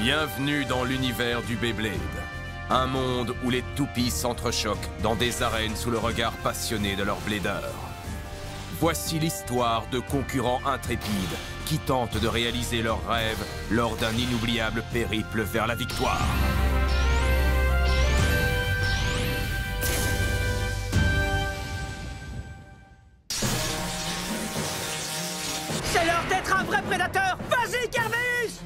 Bienvenue dans l'univers du Beyblade. Un monde où les toupies s'entrechoquent dans des arènes sous le regard passionné de leurs bladeurs. Voici l'histoire de concurrents intrépides qui tentent de réaliser leurs rêves lors d'un inoubliable périple vers la victoire. C'est l'heure d'être un vrai prédateur. Vas-y, Kervis!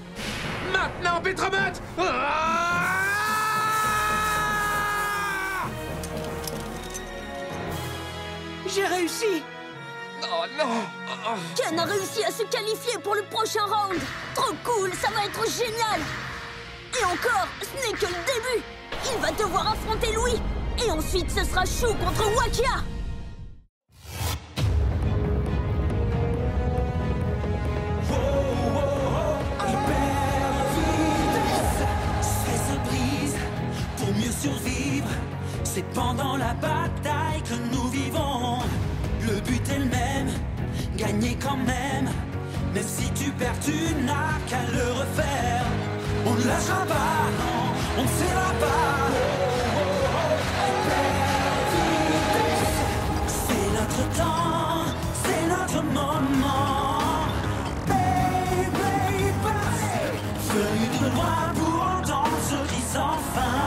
Maintenant, Pétromètre! J'ai réussi! Oh non! Ken a réussi à se qualifier pour le prochain round. Trop cool, ça va être génial. Et encore, ce n'est que le début. Il va devoir affronter Louis. Et ensuite, ce sera Chou contre Wakia. Survivre, c'est pendant la bataille que nous vivons. Le but est le même, gagner quand même. Même si tu perds, tu n'as qu'à le refaire. On ne lâchera pas, non, on ne cédera pas. C'est notre temps, c'est notre moment. Beyblade Burst, venu de loin pour entendre ce qui sans fin.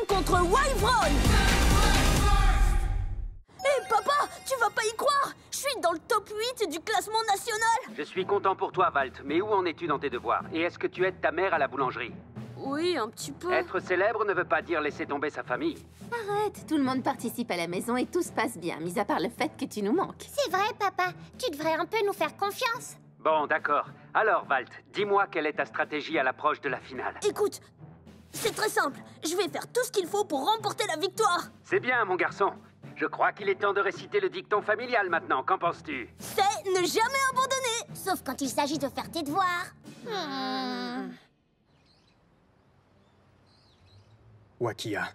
Contre Wyvron. Hé papa, tu vas pas y croire. Je suis dans le top 8 du classement national. Je suis content pour toi, Valt, mais où en es-tu dans tes devoirs? Et est-ce que tu aides ta mère à la boulangerie? Oui, un petit peu. Être célèbre ne veut pas dire laisser tomber sa famille. Arrête, tout le monde participe à la maison et tout se passe bien, mis à part le fait que tu nous manques. C'est vrai, papa. Tu devrais un peu nous faire confiance. Bon, d'accord. Alors, Valt, dis-moi quelle est ta stratégie à l'approche de la finale. Écoute, c'est très simple. Je vais faire tout ce qu'il faut pour remporter la victoire. C'est bien, mon garçon. Je crois qu'il est temps de réciter le dicton familial maintenant. Qu'en penses-tu? C'est ne jamais abandonner. Sauf quand il s'agit de faire tes devoirs. Wakia,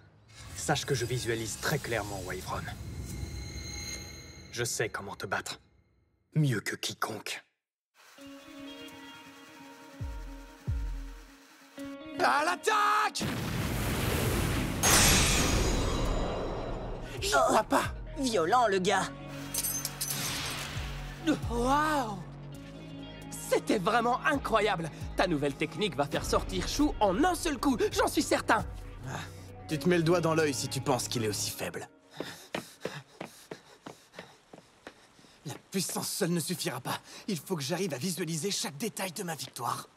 sache que je visualise très clairement Wyvron. Je sais comment te battre. Mieux que quiconque. À l'attaque! J'y crois pas! Violent, le gars. Waouh! C'était vraiment incroyable! Ta nouvelle technique va faire sortir Chou en un seul coup, j'en suis certain! Tu te mets le doigt dans l'œil si tu penses qu'il est aussi faible. La puissance seule ne suffira pas. Il faut que j'arrive à visualiser chaque détail de ma victoire.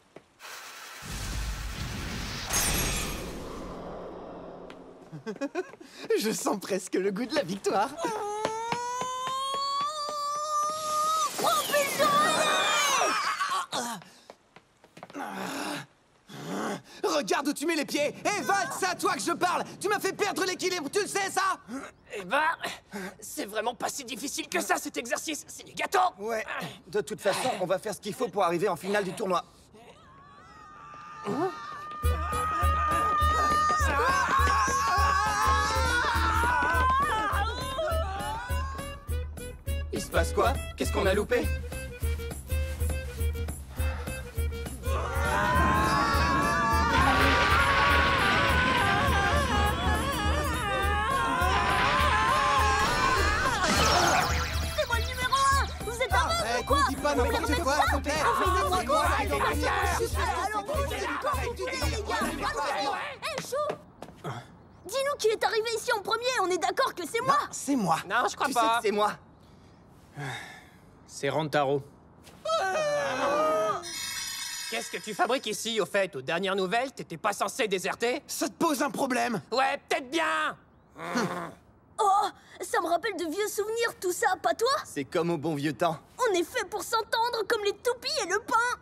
Je sens presque le goût de la victoire. Regarde où tu mets les pieds. Hé, Valt, c'est à toi que je parle. Tu m'as fait perdre l'équilibre, tu le sais, ça? Eh ben, c'est vraiment pas si difficile que ça, cet exercice. C'est du gâteau! Ouais, de toute façon, on va faire ce qu'il faut pour arriver en finale du tournoi. Il se passe quoi? Qu'est-ce qu'on a loupé? C'est moi le numéro 1. Vous êtes aveugle ou quoi? Dis pas n'importe quoi, s'il te plaît. Hé, Chou! Dis-nous qui est arrivé ici en premier, on est d'accord que c'est moi? C'est moi. Non, je crois Tu sais pas. que c'est moi. C'est Rantaro. Qu'est-ce que tu fabriques ici, au fait? Aux dernières nouvelles, t'étais pas censé déserter? Ça te pose un problème. Ouais, peut-être bien! Oh, ça me rappelle de vieux souvenirs, tout ça, pas toi? C'est comme au bon vieux temps. On est fait pour s'entendre comme les toupies et le pain.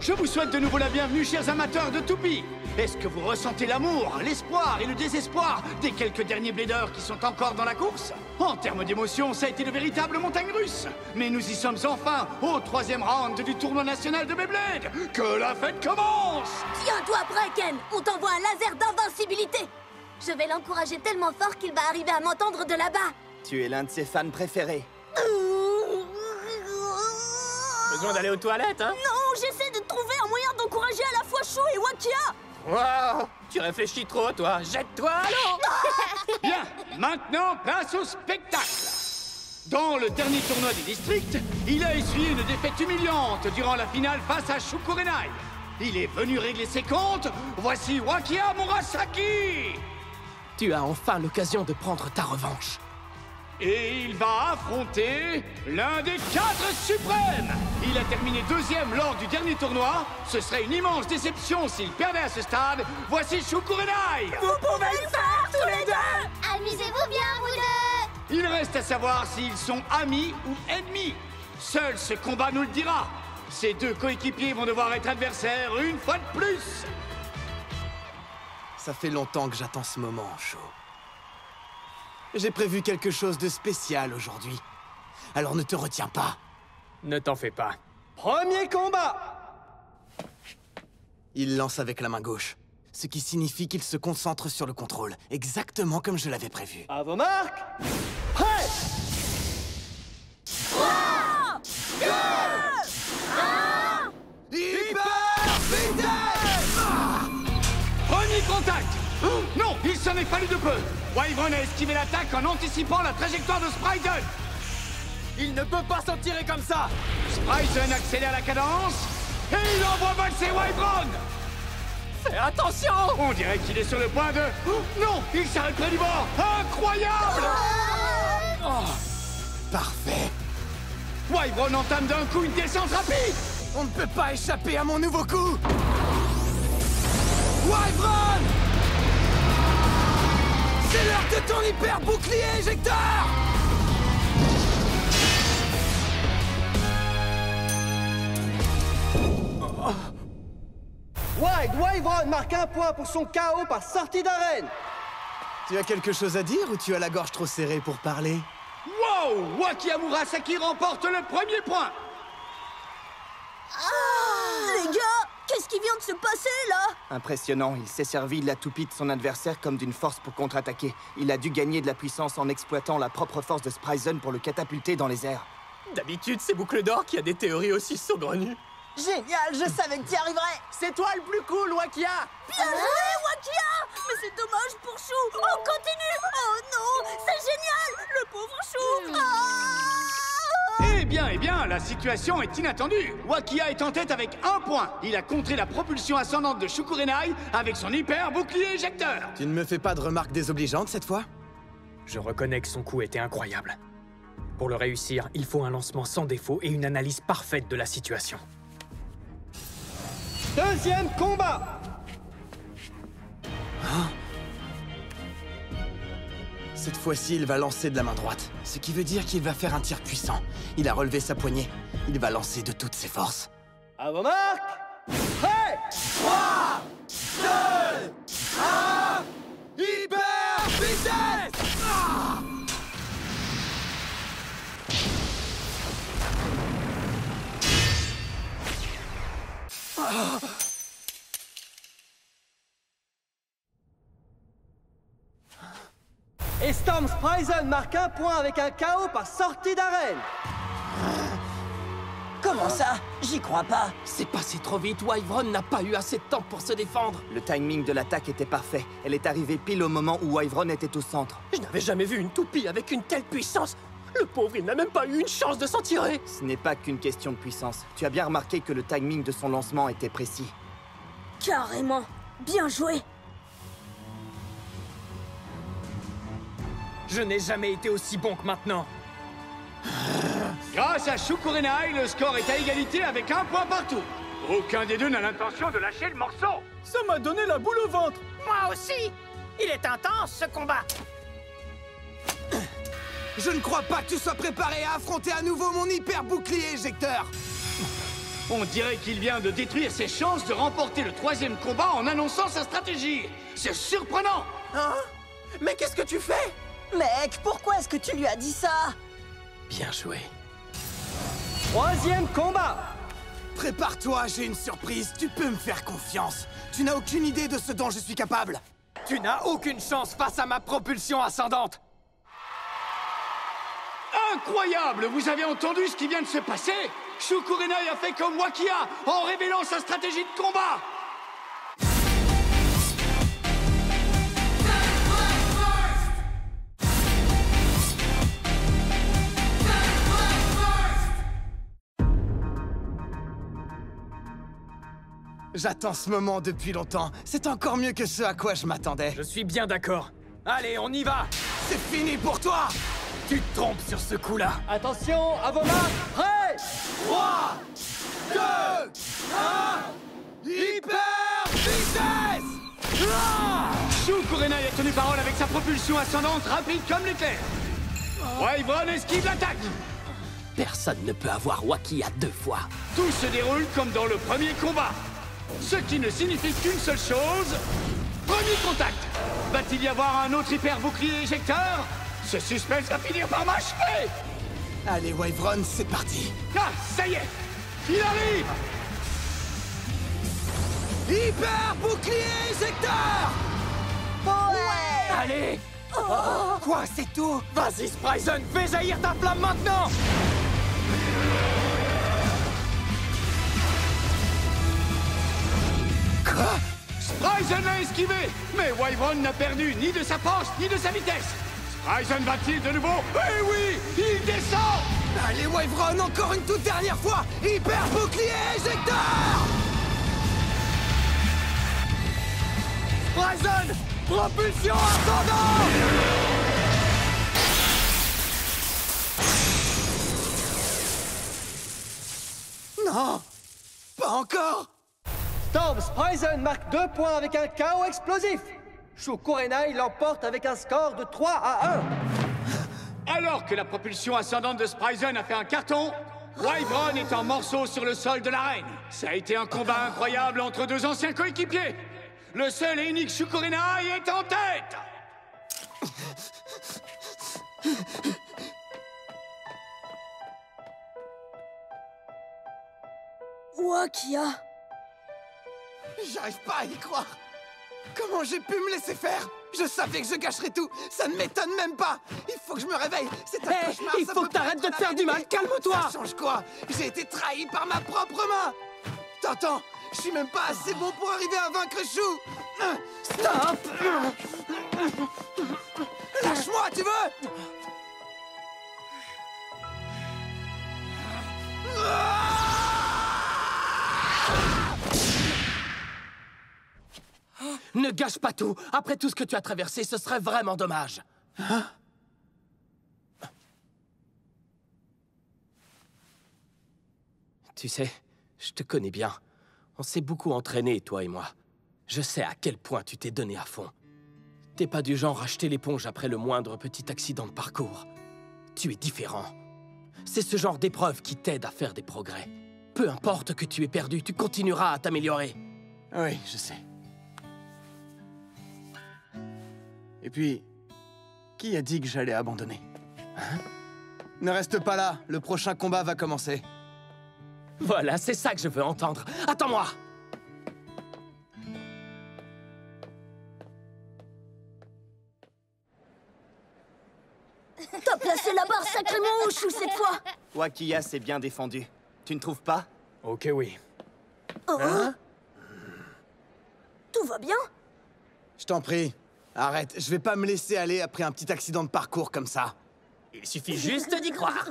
Je vous souhaite de nouveau la bienvenue, chers amateurs de toupies. Est-ce que vous ressentez l'amour, l'espoir et le désespoir des quelques derniers bladeurs qui sont encore dans la course? En termes d'émotion, ça a été de véritables montagnes russes. Mais nous y sommes enfin, au 3e round du tournoi national de Beyblade. Que la fête commence! Tiens-toi prêt, Ken. On t'envoie un laser d'invincibilité. Je vais l'encourager tellement fort qu'il va arriver à m'entendre de là-bas. Tu es l'un de ses fans préférés. Besoin d'aller aux toilettes, hein? Non, j'essaie de trouver un moyen d'encourager à la fois Shu et Wakia. Wow, tu réfléchis trop, toi. Jette-toi à l'eau. Bien, maintenant, place au spectacle. Dans le dernier tournoi du district, il a essuyé une défaite humiliante durant la finale face à Shukurenai. Il est venu régler ses comptes. Voici Wakia Murasaki. Tu as enfin l'occasion de prendre ta revanche. Et il va affronter l'un des 4 suprêmes. Il a terminé 2e lors du dernier tournoi. Ce serait une immense déception s'il perdait à ce stade. Voici Shukurenai. Vous pouvez le faire tous les deux. Amusez-vous bien, vous deux. Il reste à savoir s'ils sont amis ou ennemis. Seul ce combat nous le dira. Ces 2 coéquipiers vont devoir être adversaires une fois de plus. Ça fait longtemps que j'attends ce moment, Shu. J'ai prévu quelque chose de spécial aujourd'hui. Alors ne te retiens pas. Ne t'en fais pas. Premier combat. Il lance avec la main gauche, ce qui signifie qu'il se concentre sur le contrôle, exactement comme je l'avais prévu. À vos marques. Prêt. 3, 2, 1. Hyper vitesse. Premier contact. Non, il s'en est fallu de peu. Wyvern a esquivé l'attaque en anticipant la trajectoire de Spryzen. Il ne peut pas s'en tirer comme ça. Spryzen accélère la cadence et il envoie valser Wyvern. Fais attention. On dirait qu'il est sur le point de... Oh, non, il s'arrête près du bord. Incroyable. Parfait. Wyvern entame d'un coup une descente rapide. On ne peut pas échapper à mon nouveau coup. Wyvern! C'est l'heure de ton hyper bouclier éjecteur! Wyvern marque un point pour son KO par sortie d'arène. Tu as quelque chose à dire ou tu as la gorge trop serrée pour parler? Wow! Wakia Murasaki remporte le premier point. Les gars, qu'est-ce qui vient de se passer, là? Impressionnant, il s'est servi de la toupie de son adversaire comme d'une force pour contre-attaquer. Il a dû gagner de la puissance en exploitant la propre force de Spryzen pour le catapulter dans les airs. D'habitude, c'est Boucle d'Or qui a des théories aussi saugrenues. Génial, je savais que tu y arriverais. C'est toi le plus cool, Wakia. Bien joué, Wakia. Mais c'est dommage pour Shu. On continue. Oh non, c'est génial. Le pauvre Shu. Eh bien, la situation est inattendue. Wakia est en tête avec 1 point. Il a contré la propulsion ascendante de Shukurenai avec son hyper bouclier éjecteur. Tu ne me fais pas de remarques désobligeantes cette fois? Je reconnais que son coup était incroyable. Pour le réussir, il faut un lancement sans défaut et une analyse parfaite de la situation. Deuxième combat. Cette fois-ci, il va lancer de la main droite, ce qui veut dire qu'il va faire un tir puissant. Il a relevé sa poignée. Il va lancer de toutes ses forces. À vos marques. Prêt. 3, 2, 1, hyper vitesse. Et Storm Spryzen marque un point avec un KO par sortie d'arène. Comment ça? J'y crois pas. C'est passé trop vite. Wyvern n'a pas eu assez de temps pour se défendre. Le timing de l'attaque était parfait. Elle est arrivée pile au moment où Wyvern était au centre. Je n'avais jamais vu une toupie avec une telle puissance. Le pauvre, il n'a même pas eu une chance de s'en tirer. Ce n'est pas qu'une question de puissance. Tu as bien remarqué que le timing de son lancement était précis. Carrément. Bien joué. Je n'ai jamais été aussi bon que maintenant. Grâce à Shukurenai, le score est à égalité avec 1 point partout. Aucun des deux n'a l'intention de lâcher le morceau. Ça m'a donné la boule au ventre. Moi aussi. Il est intense, ce combat. Je ne crois pas que tu sois préparé à affronter à nouveau mon hyper bouclier éjecteur. On dirait qu'il vient de détruire ses chances de remporter le 3e combat en annonçant sa stratégie. C'est surprenant. Hein? Mais qu'est-ce que tu fais? Mec, pourquoi est-ce que tu lui as dit ça? Bien joué. Troisième combat. Prépare-toi, j'ai une surprise. Tu peux me faire confiance. Tu n'as aucune idée de ce dont je suis capable. Tu n'as aucune chance face à ma propulsion ascendante. Incroyable! Vous avez entendu ce qui vient de se passer? Shu Kurenai a fait comme Wakia en révélant sa stratégie de combat! J'attends ce moment depuis longtemps. C'est encore mieux que ce à quoi je m'attendais. Je suis bien d'accord. Allez, on y va! C'est fini pour toi! Tu te trompes sur ce coup-là. Attention, à vos marques, prêts! 3, 2, 1... Hyper vitesse! Shu Kurenai a tenu parole avec sa propulsion ascendante rapide comme l'éclair. Wyvern esquive l'attaque. Personne ne peut avoir Wakia 2 fois. Tout se déroule comme dans le premier combat. Ce qui ne signifie qu'une seule chose... Premier contact! Va-t-il y avoir un autre hyper bouclier éjecteur? Ce suspense va finir par m'achever! Allez, Wyvern, c'est parti! Ah, ça y est! Il arrive! Hyper bouclier éjecteur! Ouais! Allez! Quoi, c'est tout? Vas-y, Spryzen, fais jaillir ta flamme maintenant! Quoi? Spryzen l'a esquivé! Mais Wyvern n'a perdu ni de sa force, ni de sa vitesse! Spryzen va-t-il de nouveau? Eh oui! Il descend! Allez, Wyvern, encore une toute dernière fois! Hyper bouclier éjecteur! Spryzen! Propulsion ascendante! Non! Pas encore! Storm Spryzen marque 2 points avec un chaos explosif. Shu Kurenai l'emporte avec un score de 3-1. Alors que la propulsion ascendante de Spryzen a fait un carton, Wyvern est en morceaux sur le sol de l'arène. Ça a été un combat incroyable entre 2 anciens coéquipiers. Le seul et unique Shu Kurenai est en tête! Wakia! J'arrive pas à y croire! Comment j'ai pu me laisser faire? Je savais que je gâcherais tout! Ça ne m'étonne même pas! Il faut que je me réveille! C'est un cauchemar! Il faut que t'arrêtes de te faire du mal! Calme-toi! Ça change quoi? J'ai été trahi par ma propre main! T'entends? Je suis même pas assez bon pour arriver à vaincre Shu! Stop! Lâche-moi, tu veux? Ne gâche pas tout! Après tout ce que tu as traversé, ce serait vraiment dommage! Hein? Tu sais, je te connais bien. On s'est beaucoup entraînés, toi et moi. Je sais à quel point tu t'es donné à fond. T'es pas du genre à jeter l'éponge après le moindre petit accident de parcours. Tu es différent. C'est ce genre d'épreuve qui t'aide à faire des progrès. Peu importe que tu aies perdu, tu continueras à t'améliorer. Oui, je sais. Et puis, qui a dit que j'allais abandonner? Hein? Ne reste pas là, le prochain combat va commencer. Voilà, c'est ça que je veux entendre. Attends-moi! T'as placé la barre sacrément haut, Shu, cette fois! Wakia s'est bien défendu. Tu ne trouves pas? Ok, oui. Oh. Hein? Tout va bien? Je t'en prie, arrête. Je vais pas me laisser aller après un petit accident de parcours comme ça. Il suffit juste d'y croire.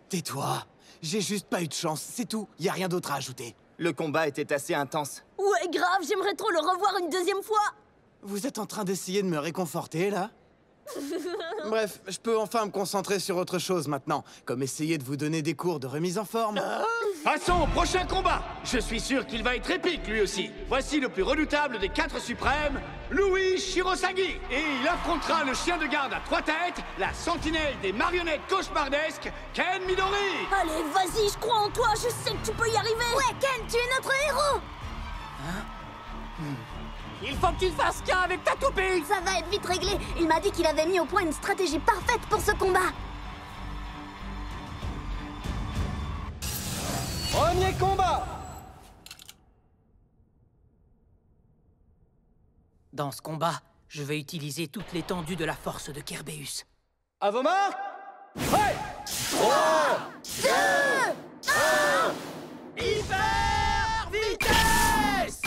Tais-toi. J'ai juste pas eu de chance, c'est tout. Y a rien d'autre à ajouter. Le combat était assez intense. Ouais, grave, j'aimerais trop le revoir une deuxième fois! Vous êtes en train d'essayer de me réconforter, là? Bref, je peux enfin me concentrer sur autre chose maintenant, comme essayer de vous donner des cours de remise en forme. Passons au prochain combat. Je suis sûr qu'il va être épique, lui aussi. Voici le plus redoutable des 4 suprêmes, Louis Shirosagi. Et il affrontera le chien de garde à 3 têtes, la sentinelle des marionnettes cauchemardesques, Ken Midori. Allez, vas-y, je crois en toi, je sais que tu peux y arriver. Ouais, Ken, tu es notre héros. Il faut que tu fasses qu'un avec ta toupie. Ça va être vite réglé. Il m'a dit qu'il avait mis au point une stratégie parfaite pour ce combat. Premier combat! Dans ce combat, je vais utiliser toute l'étendue de la force de Kerbeus. À vos marques! Ouais! 3, 2, 1... Hyper vitesse!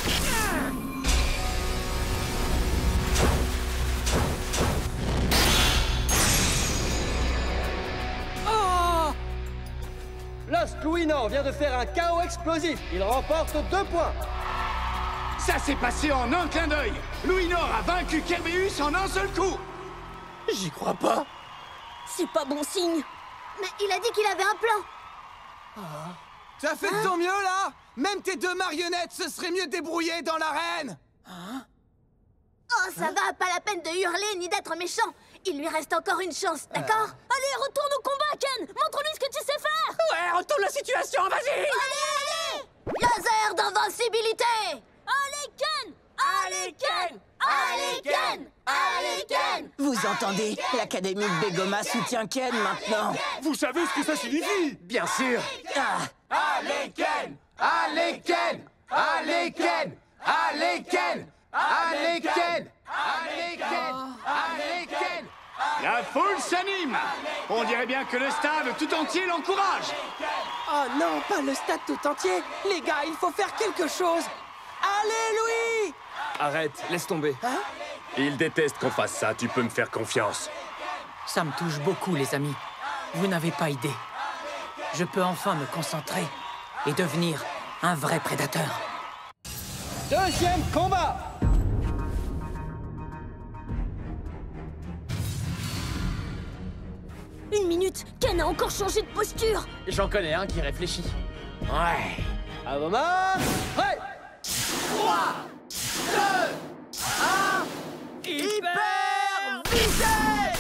Lost Louis-Nord vient de faire un chaos explosif. Il remporte 2 points. Ça s'est passé en un clin d'œil. Louis-Nord a vaincu Kerbeus en un seul coup. J'y crois pas. C'est pas bon signe. Mais il a dit qu'il avait un plan. Tu as fait de ton mieux, là? Même tes 2 marionnettes se seraient mieux débrouillées dans l'arène. Oh, ça va, pas la peine de hurler ni d'être méchant. Il lui reste encore une chance, d'accord? Allez, retourne au combat, Ken. Montre-lui ce que tu sais faire. Ouais, retourne la situation, vas-y. Allez! Laser d'invincibilité! Allez, Ken. Allez, Ken! Allez, Ken! Allez, Ken! Vous entendez? L'Académie de Begoma soutient Ken maintenant. Vous savez ce que ça signifie? Bien sûr. Allez, Ken! Allez, Ken! Allez, Ken! Allez, Ken! Allez, Ken! Allez, Ken! Allez, Ken! La foule s'anime. On dirait bien que le stade tout entier l'encourage. Oh non, pas le stade tout entier. Les gars, il faut faire quelque chose. Allez, Louis! Arrête, laisse tomber. Il déteste qu'on fasse ça, tu peux me faire confiance. Ça me touche beaucoup, les amis. Vous n'avez pas idée. Je peux enfin me concentrer et devenir un vrai prédateur. Deuxième combat. Une minute, Ken a encore changé de posture. J'en connais un qui réfléchit. Ouais. À vos marques, prêt. 3, 2, 1... Hyper vitesse!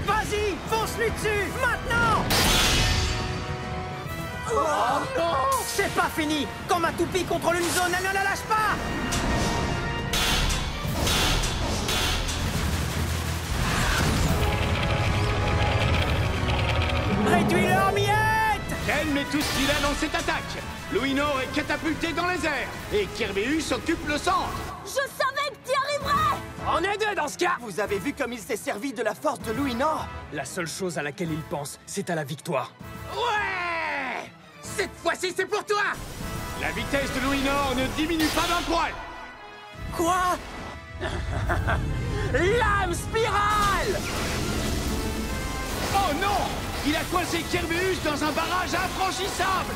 Vas-y, fonce-lui dessus, maintenant! Oh non! C'est pas fini! Quand ma toupie contrôle une zone, elle ne la lâche pas! Réduis-le en miettes! Ken met tout ce qu'il a dans cette attaque. Louis-Nord est catapulté dans les airs. Et Kerbeus occupe le centre. Je savais que t'y arriverais! On est 2 dans ce cas. Vous avez vu comme il s'est servi de la force de Louis-Nord? La seule chose à laquelle il pense, c'est à la victoire. Ouais! Cette fois-ci, c'est pour toi! La vitesse de Louis-Nord ne diminue pas d'un poil. Quoi? Lame spirale! Oh non! Il a coincé Kerbeus dans un barrage infranchissable.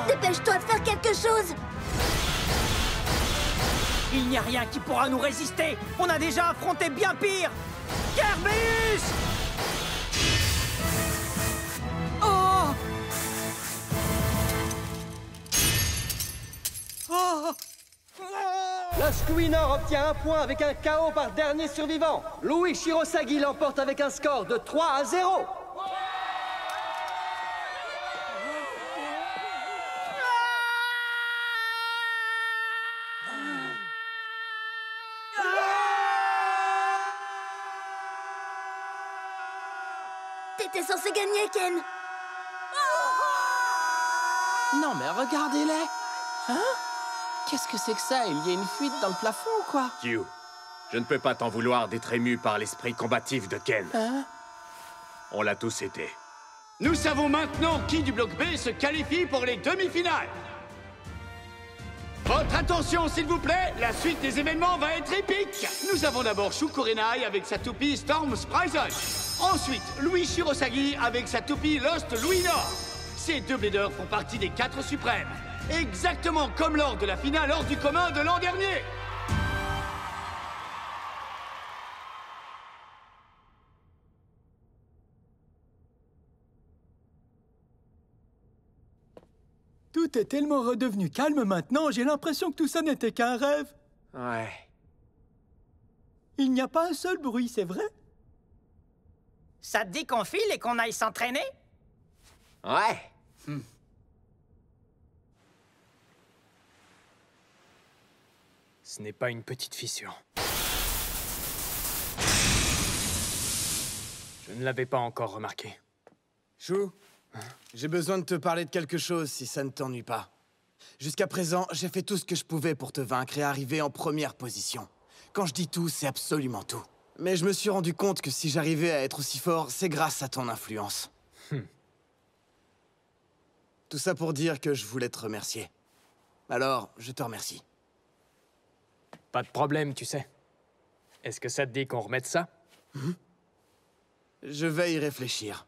Dépêche-toi de faire quelque chose! Il n'y a rien qui pourra nous résister! On a déjà affronté bien pire! Kerbeus! Oh! Oh! Lost Louis-Nord obtient 1 point avec un KO par dernier survivant. Louis Shirosagi l'emporte avec un score de 3-0. T'étais censé gagner, Ken! Non, mais regardez-les. Hein? Qu'est-ce que c'est que ça? Il y a une fuite dans le plafond ou quoi? Q, je ne peux pas t'en vouloir d'être ému par l'esprit combatif de Ken. Hein? On l'a tous été. Nous savons maintenant qui du bloc B se qualifie pour les demi-finales. Votre attention, s'il vous plaît, la suite des événements va être épique. Nous avons d'abord Shu Kurenai avec sa toupie Storm Sprison. Ensuite, Louis Shirosagi avec sa toupie Lost Louis-Nord. Ces 2 blédeurs font partie des 4 suprêmes. Exactement comme lors de la finale hors du commun de l'an dernier. Tout est tellement redevenu calme maintenant, j'ai l'impression que tout ça n'était qu'un rêve. Ouais. Il n'y a pas un seul bruit, c'est vrai? Ça te dit qu'on file et qu'on aille s'entraîner? Ouais. Ce n'est pas une petite fissure. Je ne l'avais pas encore remarqué. Chou, J'ai besoin de te parler de quelque chose, si ça ne t'ennuie pas. Jusqu'à présent, j'ai fait tout ce que je pouvais pour te vaincre et arriver en première position. Quand je dis tout, c'est absolument tout. Mais je me suis rendu compte que si j'arrivais à être aussi fort, c'est grâce à ton influence. Tout ça pour dire que je voulais te remercier. Alors, je te remercie. Pas de problème, tu sais. Est-ce que ça te dit qu'on remette ça? Je vais y réfléchir.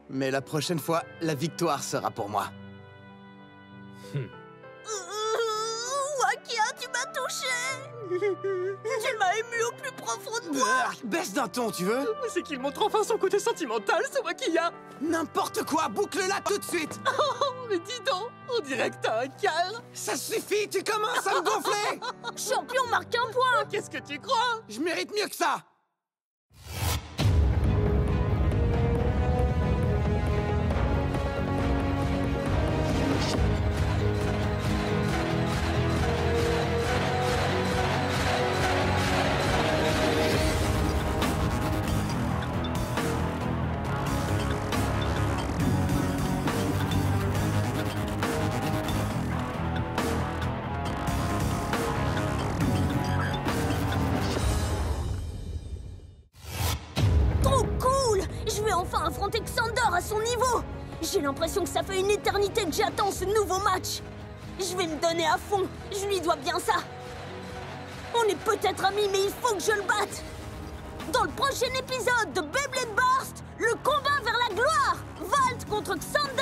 Mais la prochaine fois, la victoire sera pour moi. Wakia, tu m'as touché. Tu m'as ému au plus profond de moi. Baisse d'un ton, tu veux? C'est qu'il montre enfin son côté sentimental, ce Wakia. N'importe quoi, boucle-la tout de suite. Oh, mais dis donc, on dirait que t'as un calme. Ça suffit, tu commences à me gonfler. Champion marque un point. Qu'est-ce que tu crois? Je mérite mieux que ça. Enfin affronter Xandor à son niveau. J'ai l'impression que ça fait une éternité que j'attends ce nouveau match. Je vais me donner à fond, je lui dois bien ça. On est peut-être amis, mais il faut que je le batte. Dans le prochain épisode de Beyblade Burst, le combat vers la gloire, Valt contre Xandor.